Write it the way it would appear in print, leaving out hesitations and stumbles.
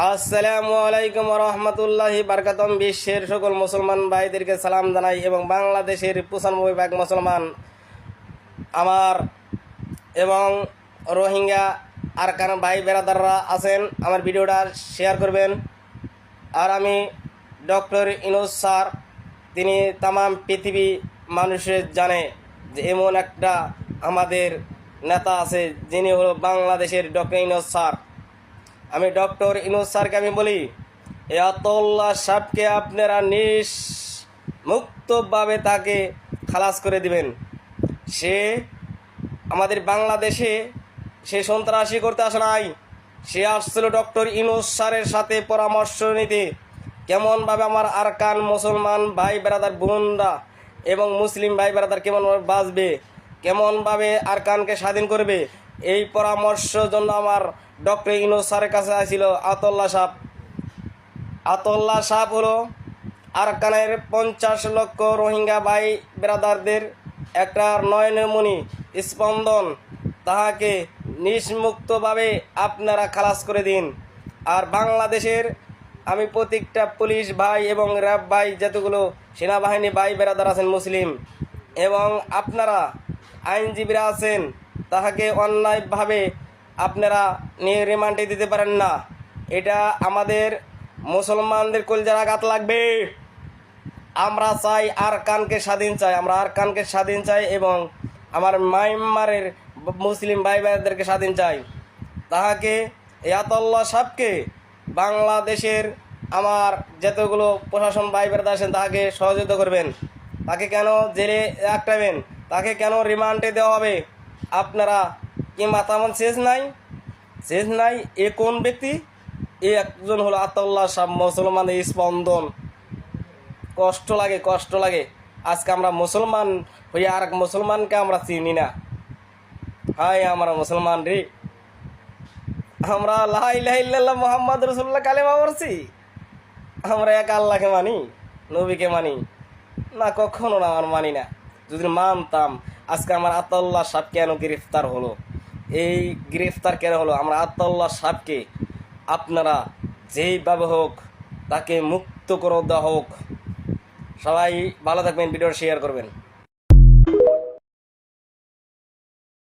আসসালামু আলাইকুম রহমতুল্লাহি বারকাতুম। বিশ্বের সকল মুসলমান ভাইদেরকে সালাম জানাই এবং বাংলাদেশের 95% মুসলমান আমার এবং রোহিঙ্গা আরকান ভাই বেরাদাররা আছেন, আমার ভিডিওটা শেয়ার করবেন। আর আমি ডক্টর ইউনূস স্যার, তিনি তামাম পৃথিবী মানুষের জানে যে এমন একটা আমাদের নেতা আছে যিনি হলো বাংলাদেশের ডক্টর ইউনূস স্যার। আমি ডক্টর ইউনূস স্যারকে আমি বলি, এ আতাউল্লাহ সাহেবকে আপনারা মুক্তভাবে তাকে খালাস করে দিবেন। সে আমাদের বাংলাদেশে সে সন্ত্রাসী করতে আসে নাই, সে আসছিল ডক্টর ইউনূস স্যারের সাথে পরামর্শ নিতে কেমনভাবে আমার আরকান মুসলমান ভাই বেরাদার বোনরা এবং মুসলিম ভাই বেরাদার কেমনভাবে বাঁচবে, কেমনভাবে আরকানকে স্বাধীন করবে, এই পরামর্শের জন্য আমার ডক্টর ইউনূস স্যারের কাছে আসছিল আতাউল্লাহ সাহেব। আতাউল্লাহ সাহেব হলো আরকানের 50 লক্ষ রোহিঙ্গা ভাই বেরাদারদের একটা নয়নমণি স্পন্দন। তাহাকে নিষ্মুক্তভাবে আপনারা খালাস করে দিন। আর বাংলাদেশের আমি প্রত্যেকটা পুলিশ ভাই এবং র্যাব ভাই, যতগুলো সেনাবাহিনী ভাই বেরাদার আছেন মুসলিম এবং আপনারা আইনজীবীরা আছেন, তাহাকে অন্যায়ভাবে আপনারা নিয়ে রিমান্ডে দিতে পারেন না। এটা আমাদের মুসলমানদের কলজার আঘাত লাগবে। আমরা চাই আরকানকে স্বাধীন চাই, আমরা আরকানকে স্বাধীন চাই এবং আমার মায়ানমারের মুসলিম ভাই ভাইদেরকে স্বাধীন চাই। তাহাকে আতাউল্লাহ সাহেবকে বাংলাদেশের আমার যতগুলো প্রশাসন ভাই বেরাদার আছেন তাকে সহযোগিতা করবেন। তাকে কেন জেলে আটকাবেন, তাকে কেন রিমান্ডে দেওয়া হবে? আপনারা কি মাতামত শেষ নাই? এ কোন ব্যক্তি? এ একজন হলো আতাউল্লাহ সাহেব, মুসলমানের স্পন্দন। কষ্ট লাগে। আজকে আমরা মুসলমান হইয়া আর মুসলমানকে আমরা চিনি না। হায় আমরা মুসলমান রে, আমরা লা ইলাহা ইল্লাল্লাহ মুহাম্মদ রাসূলুল্লাহ কালেমা পড়ছি। আমরা এক আল্লাহকে মানি, নবীকে মানি না, কখনো না আমরা মানি না। যদি মানতাম আজকে আমার আতাউল্লাহ সাহেব কেন গ্রেফতার হলো? এই গ্রেফতার কেন হলো? আমরা আতাউল্লাহ সাহেবকে আপনারা যেইভাবে হোক তাকে মুক্ত করে দেওয়া হোক। সবাই ভালো থাকবেন, ভিডিও শেয়ার করবেন।